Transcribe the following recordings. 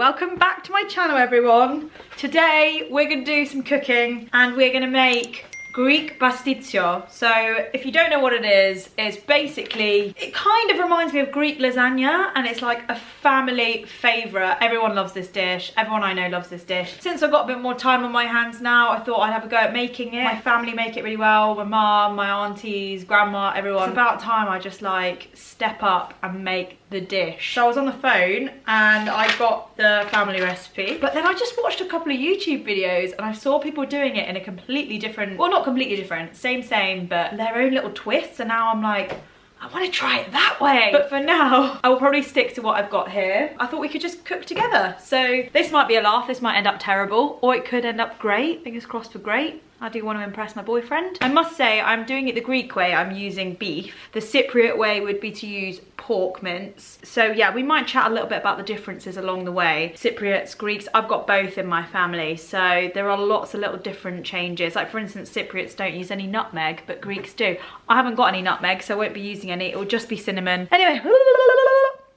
welcome back to my channel, everyone. Today we're going to do some cooking and we're going to make Greek pastitsio. So if you don't know what it is, it's basically, it kind of reminds me of Greek lasagna, and it's like a family favourite. Everyone loves this dish. Everyone I know loves this dish. Since I've got a bit more time on my hands now, I thought I'd have a go at making it. My family make it really well. My mum, my aunties, grandma, everyone. It's about time I just like step up and make the dish. So I was on the phone and I got the family recipe, but then I just watched a couple of YouTube videos and I saw people doing it in a completely different, well, not completely different, same, but their own little twists, and now I'm like, I want to try it that way. But for now, I will probably stick to what I've got here. I thought we could just cook together. So this might be a laugh, this might end up terrible, or it could end up great. Fingers crossed for great. I do want to impress my boyfriend. I must say, I'm doing it the Greek way. I'm using beef. The Cypriot way would be to use pork mince. So yeah, we might chat a little bit about the differences along the way. Cypriots, Greeks, I've got both in my family. So there are lots of little different changes. Like for instance, Cypriots don't use any nutmeg, but Greeks do. I haven't got any nutmeg, so I won't be using any. It will just be cinnamon. Anyway,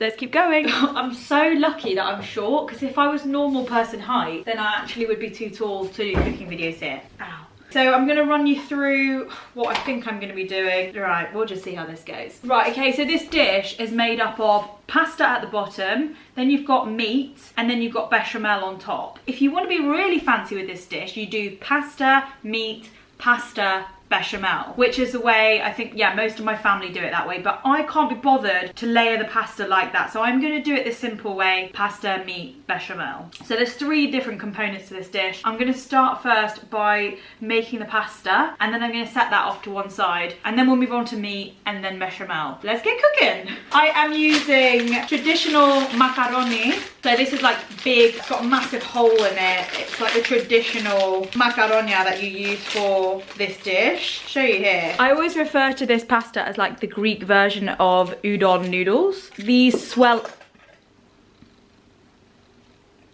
let's keep going. I'm so lucky that I'm short, because if I was normal person height, then I actually would be too tall to do cooking videos here. Ow. So I'm gonna run you through what I think I'm gonna be doing. Right, we'll just see how this goes. Right, okay, so this dish is made up of pasta at the bottom, then you've got meat, and then you've got bechamel on top. If you wanna be really fancy with this dish, you do pasta, meat, pasta, bechamel, which is the way I think, yeah, most of my family do it that way, but I can't be bothered to layer the pasta like that, so I'm gonna do it the simple way: pasta, meat, bechamel. So there's 3 different components to this dish. I'm gonna start first by making the pasta, and then I'm gonna set that off to one side, and then we'll move on to meat and then bechamel. Let's get cooking. I am using traditional macaroni. So this is like big, it's got a massive hole in it. It's like the traditional macaronia that you use for this dish. Show you here. I always refer to this pasta as like the Greek version of udon noodles. These swell.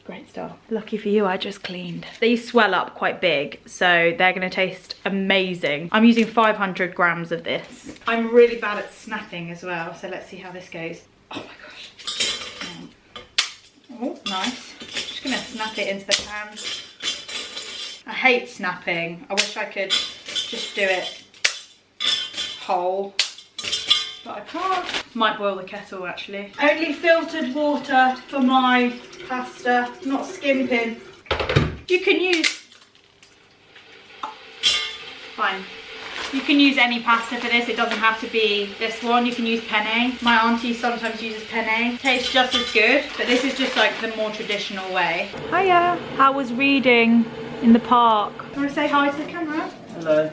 Great stuff. Lucky for you, I just cleaned. These swell up quite big, so they're gonna taste amazing. I'm using 500 grams of this. I'm really bad at snapping as well, so let's see how this goes. Oh my gosh. Oh, nice. Just gonna snap it into the pan. I hate snapping. I wish I could just do it whole, but I can't. Might boil the kettle actually. Only filtered water for my pasta, not skimping. You can use, fine. You can use any pasta for this, it doesn't have to be this one. You can use penne. My auntie sometimes uses penne. Tastes just as good, but this is just like the more traditional way. Hiya, how was reading in the park? You want to say hi to the camera? Hello.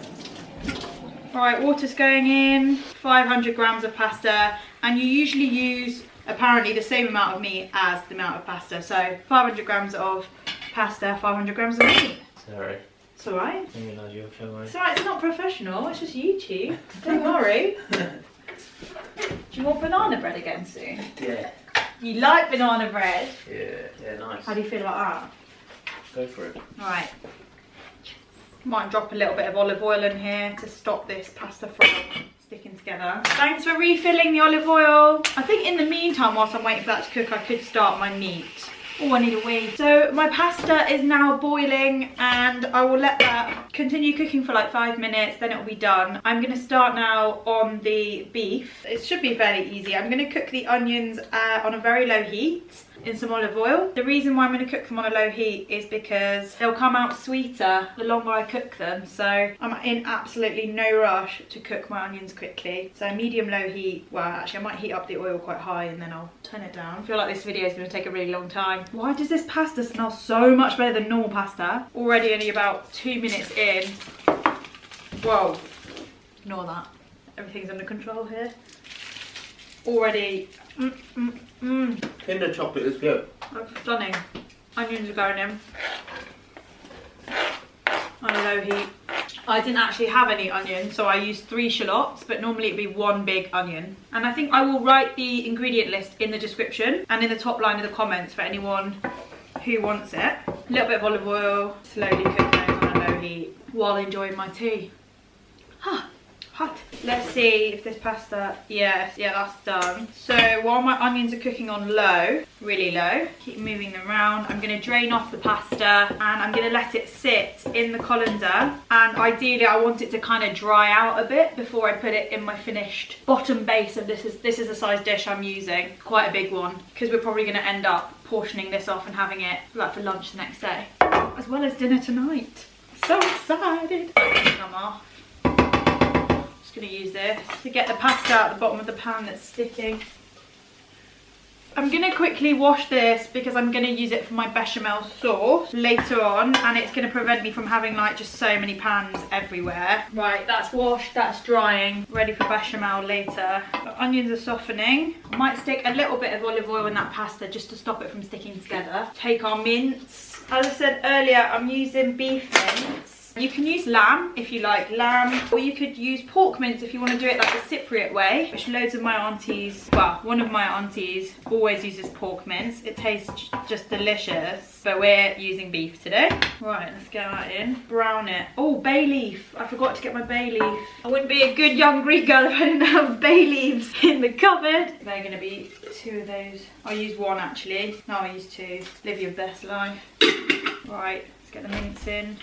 Right, water's going in, 500 grams of pasta, and you usually use apparently the same amount of meat as the amount of pasta. So 500 grams of pasta, 500 grams of meat. Sorry. It's alright. I didn't realise you were filming. It's alright, it's not professional, it's just YouTube. Don't worry. Do you want banana bread again soon? Yeah. You like banana bread? Yeah, nice. How do you feel about that? Go for it. Alright. Might drop a little bit of olive oil in here to stop this pasta from sticking together. Thanks for refilling the olive oil. I think in the meantime, whilst I'm waiting for that to cook, I could start my meat. Oh, I need a wee. So my pasta is now boiling and I will let that continue cooking for like 5 minutes, then it'll be done. I'm gonna start now on the beef. It should be fairly easy. I'm gonna cook the onions on a very low heat in some olive oil. The reason why I'm going to cook them on a low heat is because they'll come out sweeter the longer I cook them. So I'm in absolutely no rush to cook my onions quickly. So medium low heat. Well, actually I might heat up the oil quite high and then I'll turn it down. I feel like this video is going to take a really long time. Why does this pasta smell so much better than normal pasta? Already only about 2 minutes in. Whoa. Ignore that. Everything's under control here. Already. Kinder chocolate is good. That's stunning. Onions are going in on a low heat. I didn't actually have any onions, so I used 3 shallots, but normally it'd be 1 big onion. And I think I will write the ingredient list in the description and in the top line of the comments for anyone who wants it. A little bit of olive oil, slowly cook those on a low heat while enjoying my tea. Huh. hot. Let's see if this pasta, yes, yeah, that's done. So while my onions are cooking on low, really low, keep moving them around. I'm gonna drain off the pasta and I'm gonna let it sit in the colander. And ideally I want it to kind of dry out a bit before I put it in my finished bottom base. And this is the size dish I'm using, quite a big one, because we're probably gonna end up portioning this off and having it like for lunch the next day, as well as dinner tonight. So excited. Come off. Just gonna use this to get the pasta out the bottom of the pan that's sticking. I'm gonna quickly wash this because I'm gonna use it for my bechamel sauce later on, and it's gonna prevent me from having like just so many pans everywhere. Right, that's washed, that's drying, ready for bechamel later. The onions are softening. I might stick a little bit of olive oil in that pasta just to stop it from sticking together. Take our mince. As I said earlier, I'm using beef mince. You can use lamb if you like lamb, or you could use pork mince if you want to do it like the Cypriot way, which loads of my aunties, well, one of my aunties always uses pork mince. It tastes just delicious, but we're using beef today. Right, let's get that in. Brown it. Oh, bay leaf. I forgot to get my bay leaf. I wouldn't be a good young Greek girl if I didn't have bay leaves in the cupboard. They're going to be 2 of those. I'll use 1 actually. No, I'll use 2. Live your best life. Right, let's get the mince in.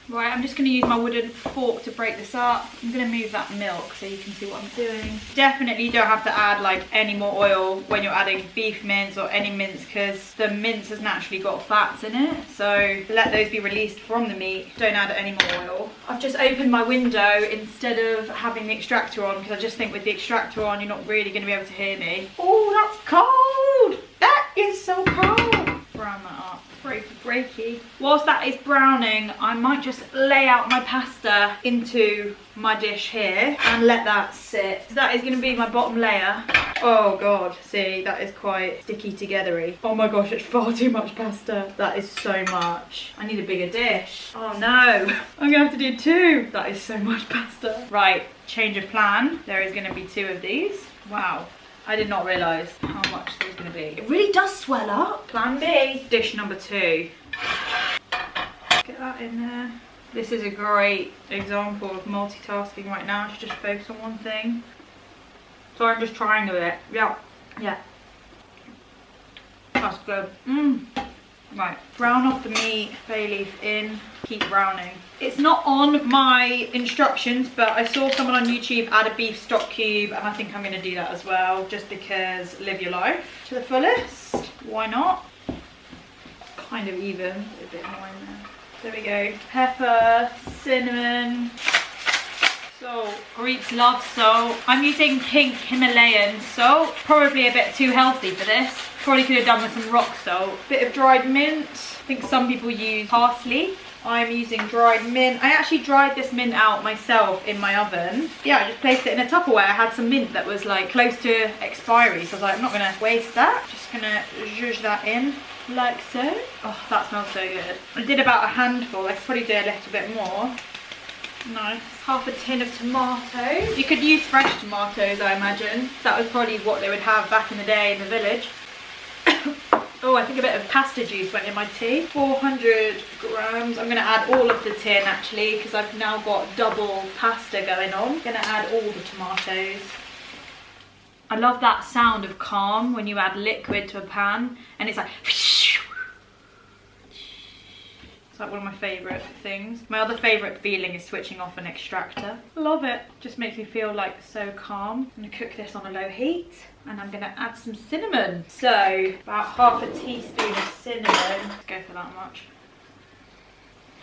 Right, I'm just going to use my wooden fork to break this up. I'm going to move that milk so you can see what I'm doing. Definitely don't have to add like any more oil when you're adding beef mince or any mince, because the mince has naturally got fats in it. So let those be released from the meat. Don't add any more oil. I've just opened my window instead of having the extractor on, because I just think with the extractor on you're not really going to be able to hear me. Oh, that's cold! That is so cold! Brown that up. Breaky. Whilst that is browning, I might just lay out my pasta into my dish here and let that sit. So that is going to be my bottom layer. Oh god, see, that is quite sticky togethery. Oh my gosh, it's far too much pasta. That is so much. I need a bigger dish. Oh no, I'm gonna have to do 2. That is so much pasta. Right, change of plan. There is going to be 2 of these. Wow. I did not realise how much there's going to be. It really does swell up. Plan B. Dish number 2. Get that in there. This is a great example of multitasking right now. To just focus on one thing. So I'm just trying a bit. Yeah. Yeah. That's good. Right. Brown off the meat. Bay leaf in. Keep browning. It's not on my instructions, but I saw someone on YouTube add a beef stock cube, and I think I'm going to do that as well, just because live your life to the fullest. Why not? Kind of even. A bit more in there. There we go. Pepper, cinnamon, salt. Greeks love salt. I'm using pink Himalayan salt. Probably a bit too healthy for this. Probably could have done with some rock salt. Bit of dried mint. I think some people use parsley. I'm using dried mint. I actually dried this mint out myself in my oven. Yeah, I just placed it in a Tupperware. I had some mint that was like close to expiry, so I was like, I'm not gonna waste that. Just gonna zhuzh that in like so. Oh, that smells so good. I did about a handful. I could probably do a little bit more. Nice. Half a tin of tomatoes. You could use fresh tomatoes, I imagine. That was probably what they would have back in the day in the village. Oh, I think a bit of pasta juice went in my tea. 400 grams. I'm going to add all of the tin actually, because I've now got double pasta going on. I'm going to add all the tomatoes. I love that sound of calm when you add liquid to a pan and it's like... It's like one of my favourite things. My other favourite feeling is switching off an extractor. Love it. Just makes me feel like so calm. I'm going to cook this on a low heat. And I'm going to add some cinnamon. So, about half a teaspoon of cinnamon. Let's go for that much.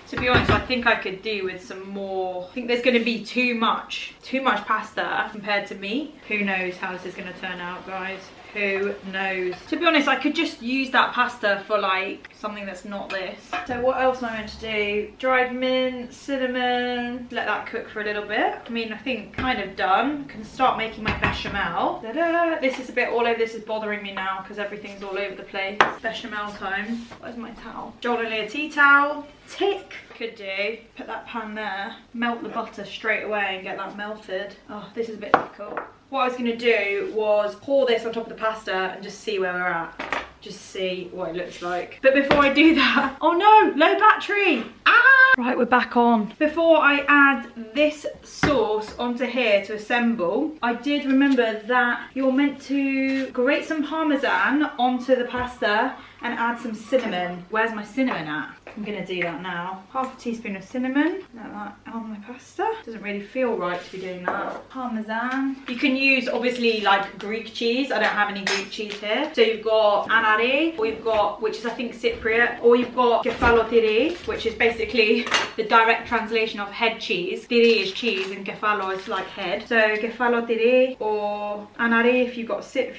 To be honest, I think I could do with some more. I think there's going to be too much pasta compared to meat. Who knows how this is going to turn out, guys? Who knows? To be honest, I could just use that pasta for like something that's not this. So what else am I meant to do? Dried mint, cinnamon, let that cook for a little bit. I mean, I think kind of done. Can start making my bechamel. Ta-da! This is a bit all over. This is bothering me now because everything's all over the place. Bechamel time. Where's my towel? Jolly tea towel. Tick. Could do. Put that pan there. Melt the butter straight away and get that melted. Oh, this is a bit difficult. What I was going to do was pour this on top of the pasta and just see where we're at. Just see what it looks like. But before I do that, oh no, low battery. Ah! Right, we're back on. Before I add this sauce onto here to assemble, I did remember that you're meant to grate some Parmesan onto the pasta and add some cinnamon. Where's my cinnamon at? I'm gonna do that now. Half a teaspoon of cinnamon, like that on my pasta. Doesn't really feel right to be doing that. Parmesan. You can use obviously like Greek cheese. I don't have any Greek cheese here. So you've got auntie, or you've got, which is I think Cypriot, or you've got Kefalotyri, which is basically the direct translation of head cheese. Tyri is cheese and kefalo is like head. So Kefalotyri or auntie if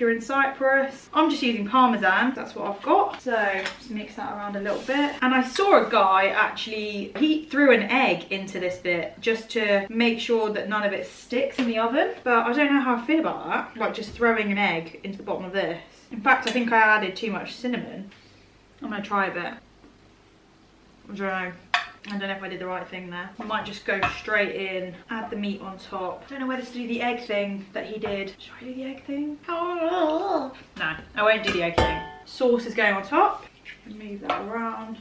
you're in Cyprus. I'm just using Parmesan. That's what I've got. So just mix that around a little bit. And I saw a guy actually, he threw an egg into this bit just to make sure that none of it sticks in the oven. But I don't know how I feel about that. Like just throwing an egg into the bottom of this. In fact, I think I added too much cinnamon. I'm gonna try a bit. I don't know. I don't know if I did the right thing there. I might just go straight in, add the meat on top. I don't know whether to do the egg thing that he did. Should I do the egg thing? Oh. No, I won't do the egg thing. Sauce is going on top. Move that around.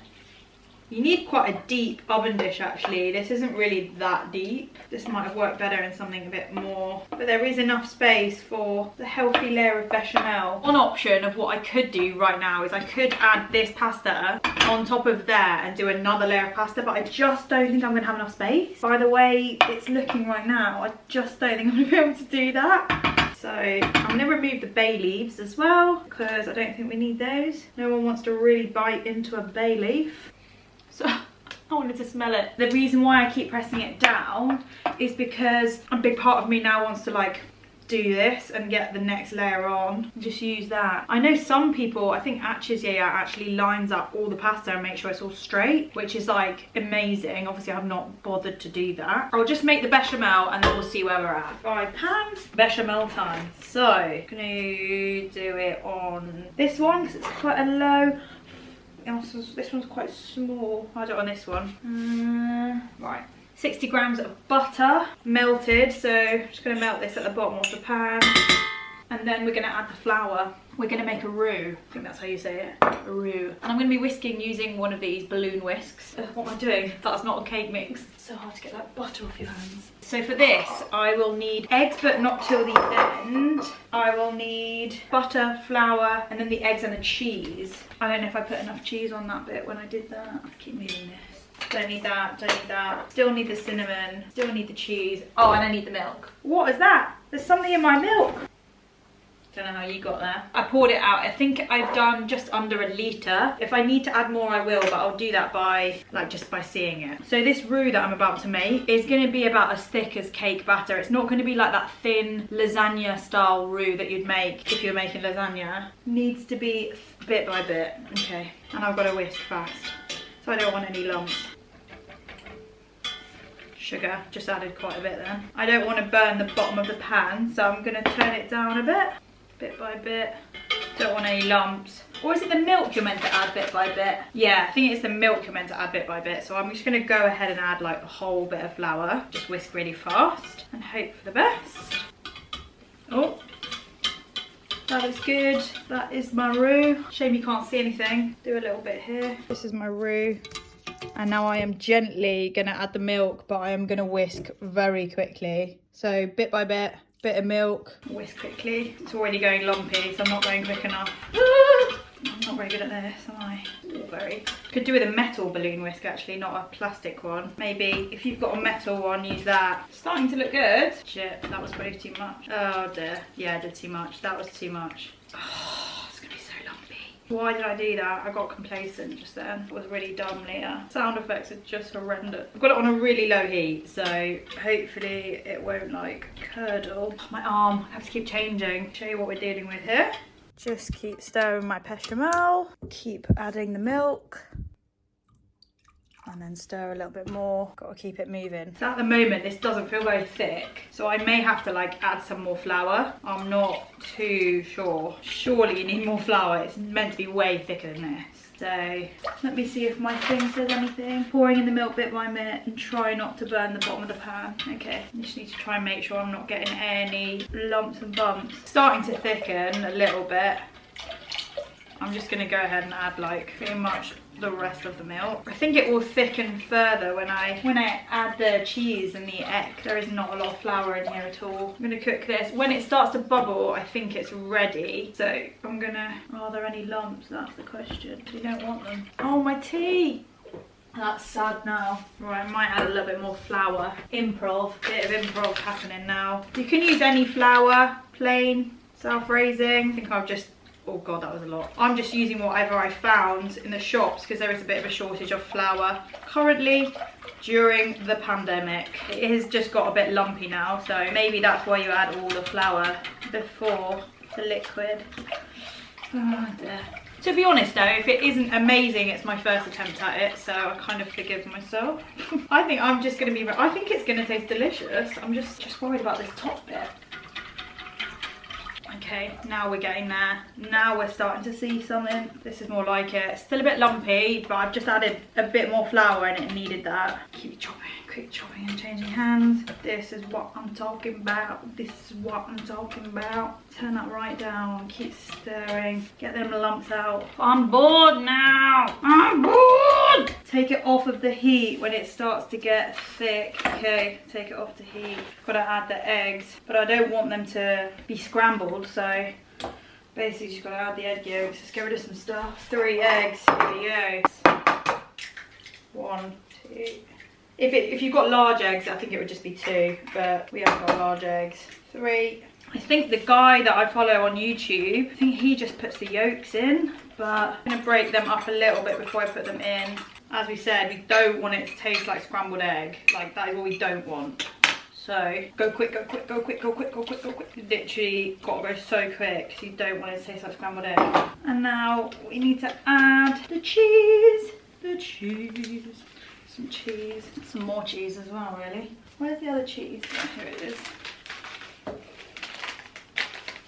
You need quite a deep oven dish actually. This isn't really that deep. This might have worked better in something a bit more. But there is enough space for the healthy layer of bechamel. One option of what I could do right now is I could add this pasta on top of there and do another layer of pasta, but I just don't think I'm gonna have enough space. By the way it's looking right now, I just don't think I'm gonna be able to do that. So I'm gonna remove the bay leaves as well because I don't think we need those. No one wants to really bite into a bay leaf. So I wanted to smell it. The reason why I keep pressing it down is because a big part of me now wants to like do this and get the next layer on. Just use that. I know some people, I think Hatzakis actually lines up all the pasta and make sure it's all straight, which is like amazing. Obviously I've not bothered to do that. I'll just make the bechamel and then we'll see where we're at. 5 pans, bechamel time. So I'm gonna do it on this one because it's quite a low. This one's quite small. I'll do it on this one. Right. 60 grams of butter, melted. So I'm just going to melt this at the bottom of the pan. And then we're going to add the flour. We're going to make a roux. I think that's how you say it. A roux. And I'm going to be whisking using one of these balloon whisks. What am I doing? That's not a cake mix. It's so hard to get that butter off your hands. So for this, I will need eggs, but not till the end. I will need butter, flour, and then the eggs and the cheese. I don't know if I put enough cheese on that bit when I did that. I keep moving this. Don't need that, don't need that. Still need the cinnamon, still need the cheese. Oh, and I need the milk. What is that? There's something in my milk. Don't know how you got there. I poured it out. I think I've done just under a litre. If I need to add more, I will, but I'll do that by, like, just by seeing it. So this roux that I'm about to make is going to be about as thick as cake batter. It's not going to be like that thin lasagna style roux that you'd make if you're making lasagna. Needs to be bit by bit. Okay, and I've got to whisk fast, so I don't want any lumps. Sugar, just added quite a bit then. I don't want to burn the bottom of the pan, so I'm going to turn it down a bit by bit. Don't want any lumps. Or is it the milk you're meant to add bit by bit? Yeah, I think it's the milk you're meant to add bit by bit. So I'm just going to go ahead and add like a whole bit of flour. Just whisk really fast and hope for the best. Oh, that is good. That is my roux. Shame you can't see anything. Do a little bit here. This is my roux. And now I am gently going to add the milk, but I am going to whisk very quickly. So bit by bit of milk, whisk quickly. It's already going lumpy, so I'm not going quick enough. I'm not very good at this, am I? Very. Could do with a metal balloon whisk actually, not a plastic one. Maybe if you've got a metal one, use that. Starting to look good. Shit, that was probably too much. Oh dear. Yeah, I did too much. That was too much. Oh, it's gonna be so lumpy. Why did I do that? I got complacent just then. It was really dumb later. Sound effects are just horrendous. I've got it on a really low heat, so hopefully it won't like curdle. My arm, I have to keep changing. Show you what we're dealing with here. Just keep stirring my bechamel. Keep adding the milk. And then stir a little bit more. Got to keep it moving. So at the moment, this doesn't feel very thick. So I may have to like add some more flour. I'm not too sure. Surely you need more flour. It's meant to be way thicker than this. So let me see if my thing says anything. Pouring in the milk bit by bit and try not to burn the bottom of the pan. Okay, I just need to try and make sure I'm not getting any lumps and bumps. Starting to thicken a little bit. I'm just gonna go ahead and add like pretty much the rest of the milk. I think it will thicken further when I add the cheese and the egg. There is not a lot of flour in here at all. I'm gonna cook this. When it starts to bubble, I think it's ready. So I'm gonna, are there any lumps? That's the question. You don't want them. Oh, my tea. That's sad now. Right, I might add a little bit more flour. Improv, bit of improv happening now. You can use any flour, plain, self-raising. I think I've just, oh god, that was a lot. I'm just using whatever I found in the shops because there is a bit of a shortage of flour currently during the pandemic. It has just got a bit lumpy now, so maybe that's why you add all the flour before the liquid. Oh dear. To be honest though, if it isn't amazing, it's my first attempt at it, so I kind of forgive myself. I think I'm just gonna be, I think it's gonna taste delicious. I'm just worried about this top bit. Okay, now we're getting there. Now we're starting to see something. This is more like it. Still a bit lumpy, but I've just added a bit more flour and it needed that. Keep chopping, quick chopping and changing hands. This is what I'm talking about. This is what I'm talking about. Turn that right down, keep stirring. Get them lumps out. I'm bored now. I'm bored. Take it off of the heat when it starts to get thick. Okay, take it off the heat. Gotta add the eggs, but I don't want them to be scrambled, so basically just gotta add the egg yolks. Let's get rid of some stuff. 3 eggs, here we go. 1, 2. If you've got large eggs, I think it would just be 2, but we haven't got large eggs. 3. I think the guy that I follow on YouTube, I think he just puts the yolks in, but I'm gonna break them up a little bit before I put them in. As we said, we don't want it to taste like scrambled egg. Like, that is what we don't want. So, go quick, go quick, go quick, go quick, go quick, go quick. You literally gotta go so quick because you don't want it to taste like scrambled egg. And now we need to add the cheese. The cheese. Some cheese. Some more cheese as well, really. Where's the other cheese? Oh, here it is.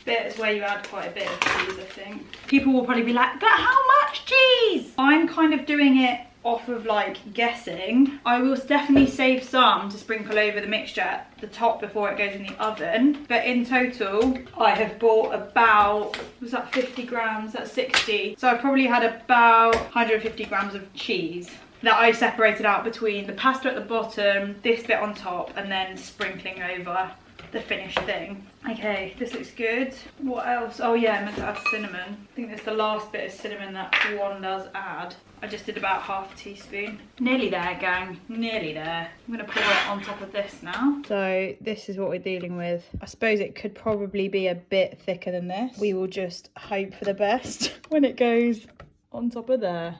Bit is where you add quite a bit of cheese, I think. People will probably be like, but how much cheese? I'm kind of doing it off of like guessing. I will definitely save some to sprinkle over the mixture at the top before it goes in the oven. But in total, I have bought about, was that 50 grams? That's 60. So I probably had about 150 grams of cheese that I separated out between the pasta at the bottom, this bit on top, and then sprinkling over the finished thing. Okay, this looks good. What else? Oh yeah, I meant to add cinnamon. I think that's the last bit of cinnamon that one does add. I just did about half a teaspoon. Nearly there, gang, nearly there. I'm gonna pour it on top of this now. So this is what we're dealing with. I suppose it could probably be a bit thicker than this. We will just hope for the best when it goes on top of there.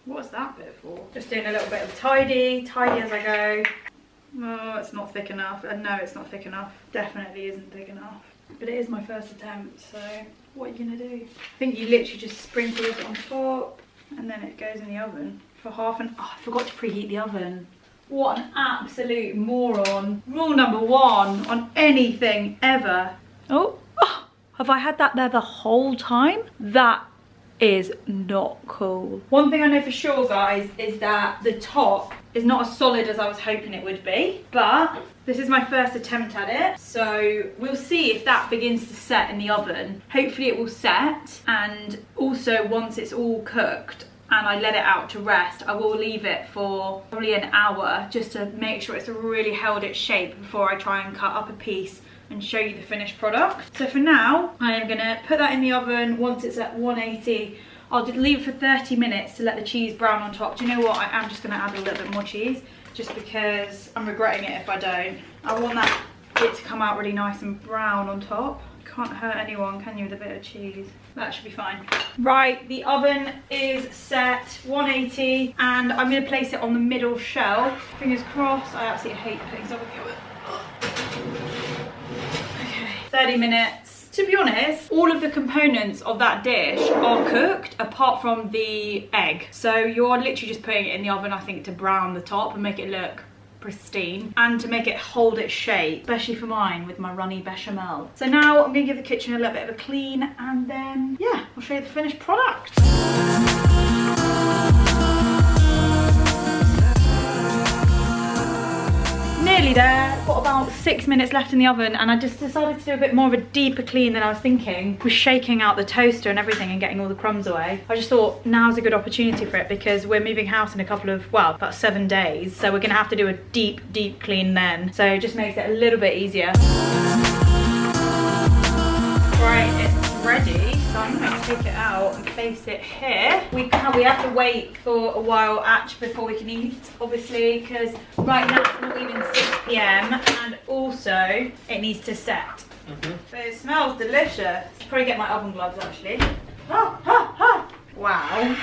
What's that bit for? Just doing a little bit of tidy as I go. Oh, it's not thick enough. No, it's not thick enough. Definitely isn't thick enough. But it is my first attempt, so what are you gonna do? I think you literally just sprinkle it on top and then it goes in the oven for half an... Oh, I forgot to preheat the oven. What an absolute moron. Rule number 1 on anything ever. Oh, have I had that there the whole time? That is not cool. One thing I know for sure, guys, is that the top is not as solid as I was hoping it would be, but this is my first attempt at it, so we'll see if that begins to set in the oven. Hopefully it will set, and also once it's all cooked and I let it out to rest, I will leave it for probably an hour just to make sure it's really held its shape before I try and cut up a piece and show you the finished product. So for now, I am gonna put that in the oven. Once it's at 180, I'll leave it for 30 minutes to let the cheese brown on top. Do you know what? I am just gonna add a little bit more cheese just because I'm regretting it if I don't. I want it to come out really nice and brown on top. Can't hurt anyone, can you, with a bit of cheese? That should be fine. Right, the oven is set 180 and I'm gonna place it on the middle shelf. Fingers crossed. I absolutely hate putting stuff in the oven. 30 minutes. To be honest, all of the components of that dish are cooked apart from the egg. So you're literally just putting it in the oven, I think, to brown the top and make it look pristine and to make it hold its shape, especially for mine with my runny bechamel. So now I'm gonna give the kitchen a little bit of a clean and then, yeah, I'll show you the finished product. Nearly there. Got about 6 minutes left in the oven, and I just decided to do a bit more of a deeper clean than I was thinking. We're shaking out the toaster and everything and getting all the crumbs away. I just thought now's a good opportunity for it because we're moving house in a couple of, well, about 7 days. So we're gonna have to do a deep clean then. So it just makes it a little bit easier. Right, it's ready. So I'm going to take it out and place it here. We have to wait for a while actually before we can eat, obviously, because right now it's not even 6 PM and also it needs to set. But it smells delicious. Probably get my oven gloves actually. Wow.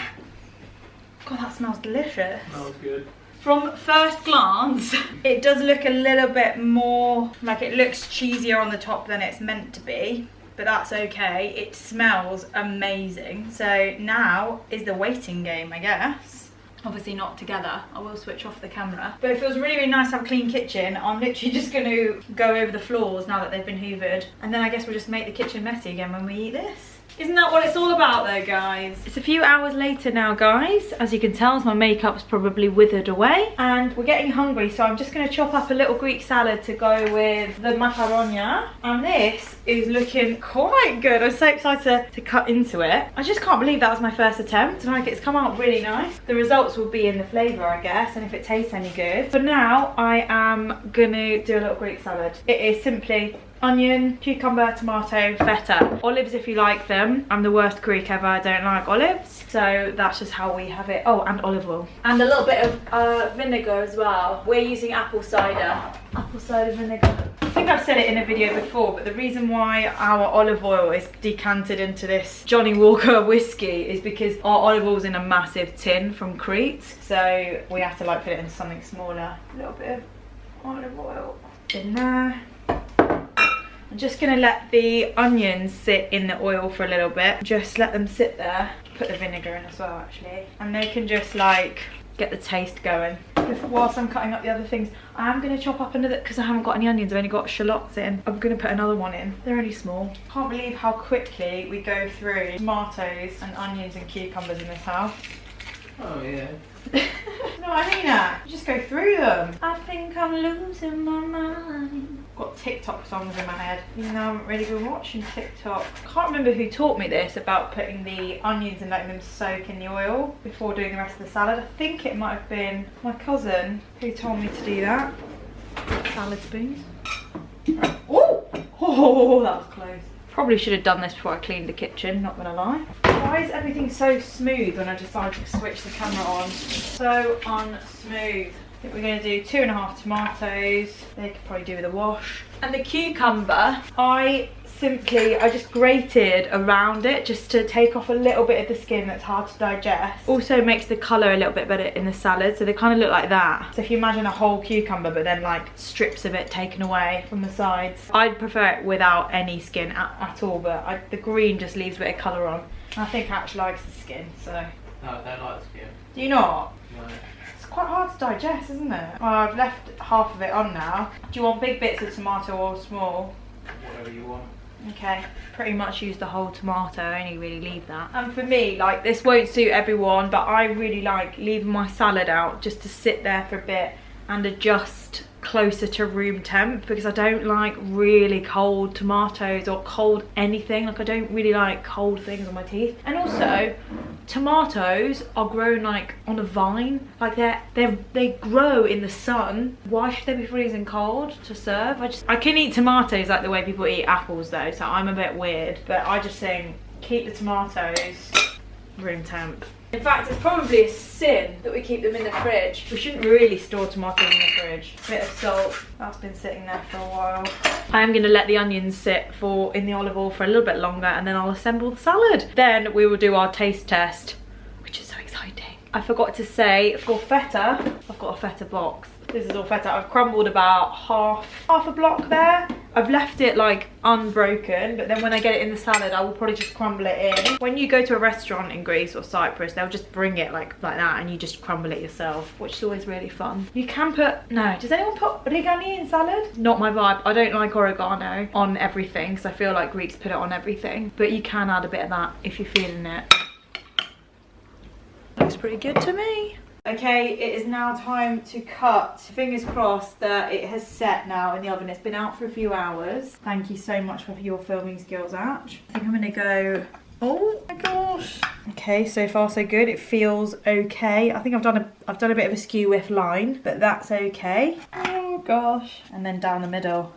God, that smells delicious. Smells good. From first glance, it does look a little bit more, like it looks cheesier on the top than it's meant to be. But that's okay. It smells amazing. So now is the waiting game, I guess. Obviously not together. I will switch off the camera. But it feels really, really nice to have a clean kitchen. I'm literally just going to go over the floors now that they've been hoovered. And then I guess we'll just make the kitchen messy again when we eat this. Isn't that what it's all about though, guys? It's a few hours later now, guys. As you can tell, my makeup's probably withered away. And we're getting hungry, so I'm just going to chop up a little Greek salad to go with the macaronia. And this is looking quite good. I'm so excited to cut into it. I just can't believe that was my first attempt. Like, it's come out really nice. The results will be in the flavour, I guess, and if it tastes any good. For now, I am going to do a little Greek salad. It is simply onion, cucumber, tomato, feta. Olives if you like them. I'm the worst Greek ever, I don't like olives. So that's just how we have it. Oh, and olive oil. And a little bit of vinegar as well. We're using apple cider. Apple cider vinegar. I think I've said it in a video before, but the reason why our olive oil is decanted into this Johnny Walker whiskey is because our olive oil is in a massive tin from Crete. So we have to like put it into something smaller. A little bit of olive oil in there. I'm just going to let the onions sit in the oil for a little bit. Just let them sit there. Put the vinegar in as well, actually. And they can just like get the taste going. Whilst I'm cutting up the other things, I am going to chop up another, because I haven't got any onions, I've only got shallots in. I'm going to put another one in. They're only small. Can't believe how quickly we go through tomatoes and onions and cucumbers in this house. Oh yeah. No, I mean that. Just go through them. I think I'm losing my mind. Got TikTok songs in my head. Even though I haven't really been watching TikTok. Can't remember who taught me this about putting the onions and letting them soak in the oil before doing the rest of the salad. I think it might have been my cousin who told me to do that. Salad spoons. Oh! Oh, that was close. Probably should have done this before I cleaned the kitchen, not gonna lie. Why is everything so smooth when I decide to switch the camera on? So unsmooth. I think we're going to do 2.5 tomatoes. They could probably do with a wash. And the cucumber, I just grated around it just to take off a little bit of the skin that's hard to digest. Also makes the colour a little bit better in the salad, so they kind of look like that. So if you imagine a whole cucumber but then like strips of it taken away from the sides. I'd prefer it without any skin at all, but the green just leaves a bit of colour on. And I think Hatch likes the skin, so. No, I don't like the skin. Do you not? No. It's quite hard to digest, isn't it? Well, I've left half of it on now. Do you want big bits of tomato or small? Whatever you want. Okay, pretty much use the whole tomato, I only really leave that. And for me, like, this won't suit everyone, but I really like leaving my salad out just to sit there for a bit and adjust closer to room temp, because I don't like really cold tomatoes or cold anything. Like, I don't really like cold things on my teeth. And also, tomatoes are grown like on a vine. Like they grow in the sun. Why should they be freezing cold to serve? I can eat tomatoes like the way people eat apples though, so I'm a bit weird. But I just think keep the tomatoes room temp. In fact, it's probably a sin that we keep them in the fridge. We shouldn't really store tomatoes in the fridge. A bit of salt. That's been sitting there for a while. I am going to let the onions sit in the olive oil for a little bit longer, and then I'll assemble the salad. Then we will do our taste test, which is so exciting. I forgot to say, for feta, I've got a feta box. This is all feta. I've crumbled about half a block there. I've left it like unbroken, but then when I get it in the salad, I will probably just crumble it in. When you go to a restaurant in Greece or Cyprus, they'll just bring it like that, and you just crumble it yourself, which is always really fun. You can put, no, does anyone put oregano in salad? Not my vibe. I don't like oregano on everything, because I feel like Greeks put it on everything, but you can add a bit of that if you're feeling it. Looks pretty good to me. Okay, it is now time to cut. Fingers crossed that it has set now in the oven. It's been out for a few hours. Thank you so much for your filming skills, Arch. I think I'm gonna go, oh my gosh. Okay, so far so good. It feels okay. I think I've done a bit of a skew with line, but that's okay. Oh gosh. And then down the middle.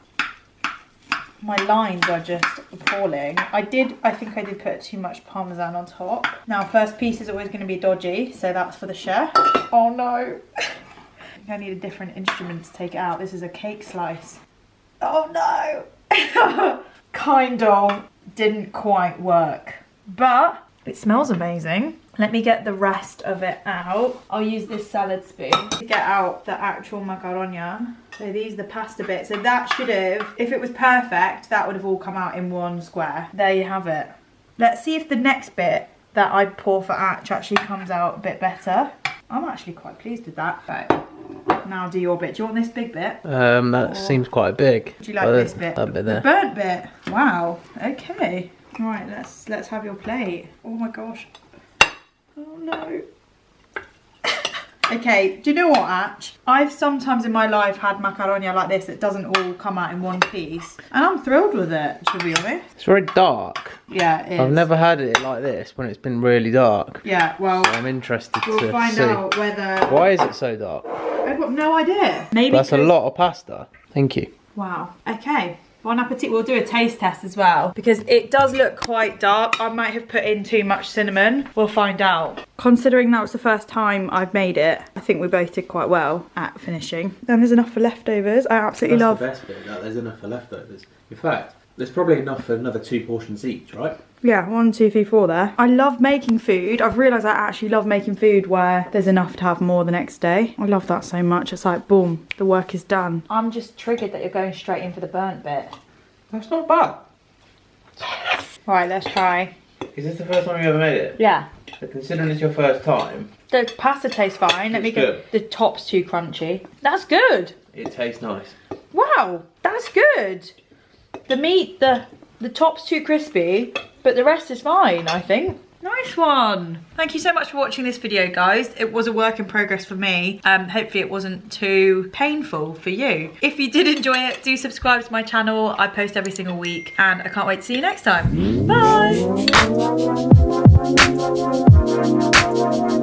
My lines are just appalling. I think I did put too much Parmesan on top. Now, first piece is always going to be dodgy, so that's for the chef. Oh no. I think I need a different instrument to take it out. This is a cake slice. Oh no. Kind of didn't quite work, but it smells amazing. Let me get the rest of it out. I'll use this salad spoon to get out the actual macaronia. So these are the pasta bits. So that should have, if it was perfect, that would have all come out in one square. There you have it. Let's see if the next bit that I pour for Atch actually comes out a bit better. I'm actually quite pleased with that. Right, now do your bit. Do you want this big bit? That seems quite big. Do you like this bit? That bit there. The burnt bit. Wow. Okay. Right, let's have your plate. Oh my gosh. Oh no. Okay, do you know what, Atch? I've sometimes in my life had macaronia like this that doesn't all come out in one piece. And I'm thrilled with it, to be honest. It's very dark. Yeah, it is. I've never had it like this when it's been really dark. Yeah, well, So I'm interested to see. we'll find out whether... Why is it so dark? I've got no idea. Maybe That's a lot of pasta. Thank you. Wow. Okay. Bon appetit. We'll do a taste test as well because it does look quite dark. I might have put in too much cinnamon. We'll find out. Considering that was the first time I've made it, I think we both did quite well at finishing. And there's enough for leftovers. I absolutely love... That's the best bit, that there's enough for leftovers. In fact, there's probably enough for another 2 portions each, right? Yeah, 1, 2, 3, 4 there. I love making food. I've realised I actually love making food where there's enough to have more the next day. I love that so much. It's like, boom, the work is done. I'm just triggered that you're going straight in for the burnt bit. That's not bad. Right, let's try. Is this the first time you ever made it? Yeah. But considering it's your first time, The pasta tastes fine. Let me It's get the top's too crunchy. That's good. it tastes nice. Wow, that's good. The meat, the top's too crispy, but the rest is fine, I think. Nice one. Thank you so much for watching this video, guys. It was a work in progress for me. Hopefully it wasn't too painful for you. If you did enjoy it, do subscribe to my channel. I post every single week and I can't wait to see you next time. Bye.